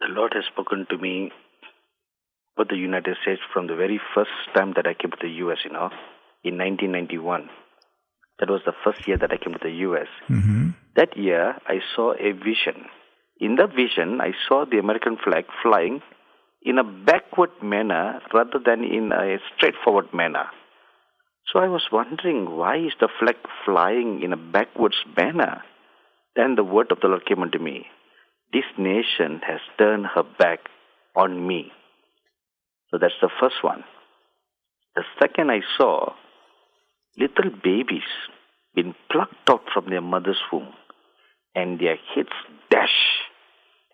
The Lord has spoken to me about the United States from the very first time that I came to the U.S., in 1991. That was the first year that I came to the U.S. Mm-hmm. That year, I saw a vision. In the vision, I saw the American flag flying in a backward manner rather than in a straightforward manner. So I was wondering, why is the flag flying in a backwards manner? Then the word of the Lord came unto me. This nation has turned her back on me. So that's the first one. The second, I saw little babies being plucked out from their mother's womb and their heads dashed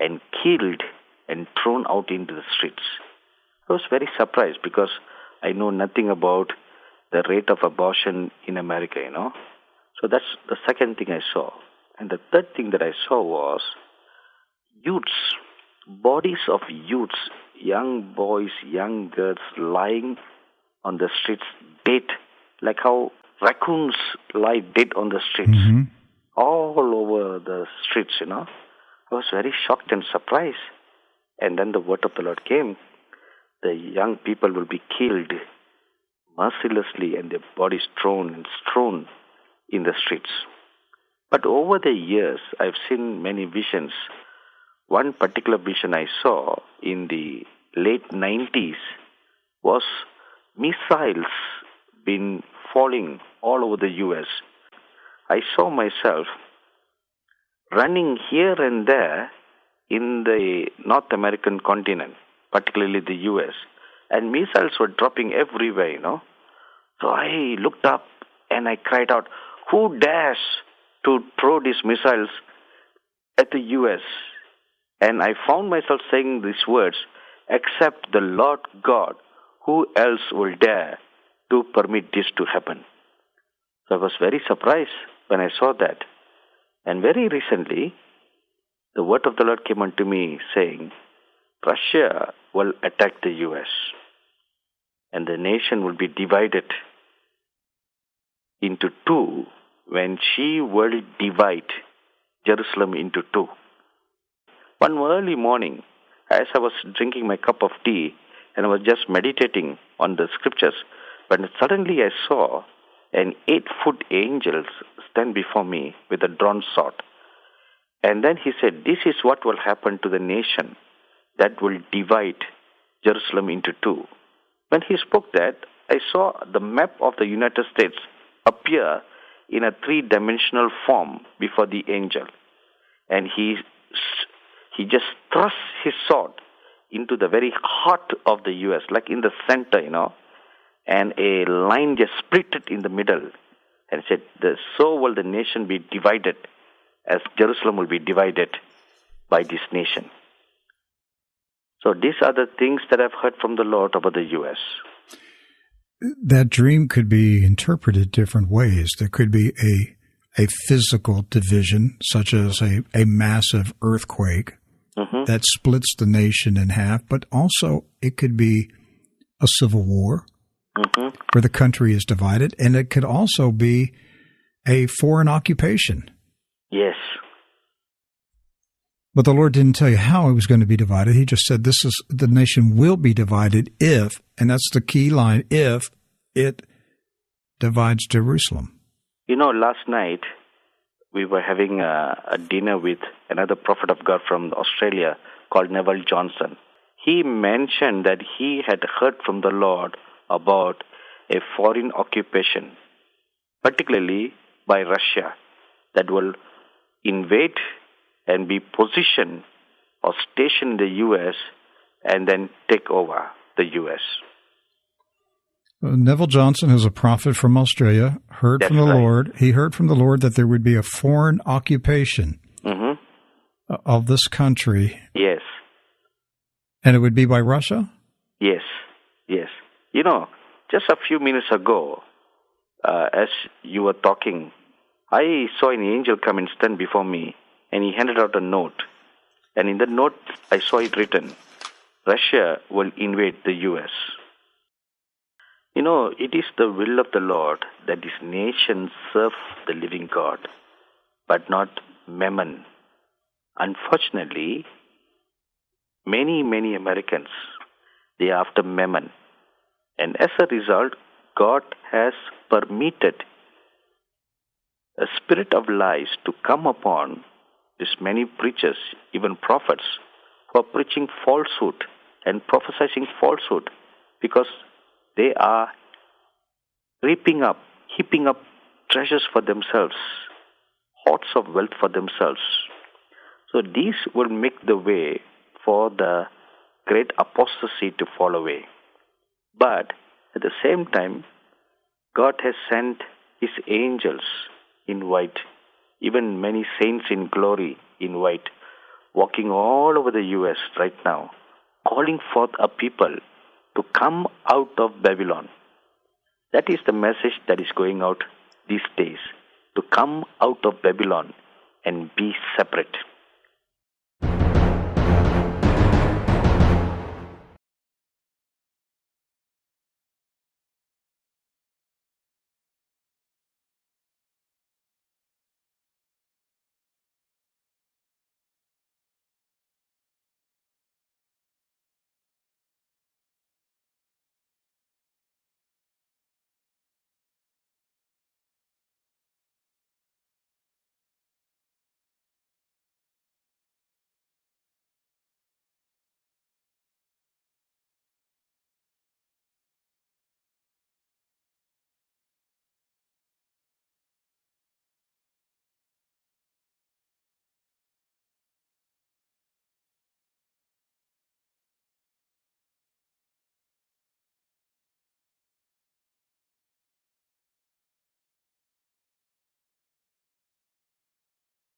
and killed and thrown out into the streets. I was very surprised because I know nothing about the rate of abortion in America, So that's the second thing I saw. And the third thing that I saw was youths, bodies of youths, young boys, young girls lying on the streets dead, like how raccoons lie dead on the streets, all over the streets, I was very shocked and surprised. And then the word of the Lord came. The young people will be killed mercilessly and their bodies thrown and strewn in the streets. But over the years, I've seen many visions. One particular vision I saw in the late 90s was missiles been falling all over the U.S. I saw myself running here and there in the North American continent, particularly the U.S., and missiles were dropping everywhere, So I looked up and I cried out, who dares to throw these missiles at the U.S.? And I found myself saying these words, except the Lord God, who else will dare to permit this to happen? So I was very surprised when I saw that. And very recently, the word of the Lord came unto me saying, Russia will attack the U.S. and the nation will be divided into two when she will divide Jerusalem into two. One early morning, as I was drinking my cup of tea and I was just meditating on the scriptures, when suddenly I saw an 8-foot angel stand before me with a drawn sword. And then he said, this is what will happen to the nation that will divide Jerusalem into two. When he spoke that, I saw the map of the United States appear in a 3-dimensional form before the angel. And he just thrust his sword into the very heart of the U.S., like in the center, and a line just split it in the middle. And said, so will the nation be divided as Jerusalem will be divided by this nation. So these are the things that I've heard from the Lord about the U.S. That dream could be interpreted different ways. There could be a physical division, such as a massive earthquake that splits the nation in half, but also it could be a civil war where the country is divided, and it could also be a foreign occupation. Yes. But the Lord didn't tell you how it was going to be divided. He just said the nation will be divided if, and that's the key line, if it divides Jerusalem. Last night we were having a dinner with another prophet of God from Australia called Neville Johnson. He mentioned that he had heard from the Lord about a foreign occupation, particularly by Russia, that will invade and be positioned or stationed in the U.S. and then take over the U.S. Neville Johnson is a prophet from Australia, heard from the Lord. He heard from the Lord that there would be a foreign occupation of this country. Yes. And it would be by Russia? Yes. Just a few minutes ago, as you were talking, I saw an angel come and stand before me, and he handed out a note. And in the note, I saw it written, Russia will invade the U.S. It is the will of the Lord that this nation serve the living God, but not mammon. Unfortunately, many Americans, they are after mammon. And as a result, God has permitted a spirit of lies to come upon these many preachers, even prophets, who are preaching falsehood and prophesying falsehood because they are heaping up treasures for themselves, hoards of wealth for themselves. So these will make the way for the great apostasy to fall away. But at the same time, God has sent His angels in white, even many saints in glory in white, walking all over the U.S. right now, calling forth a people to come out of Babylon. That is the message that is going out these days, to come out of Babylon and be separate.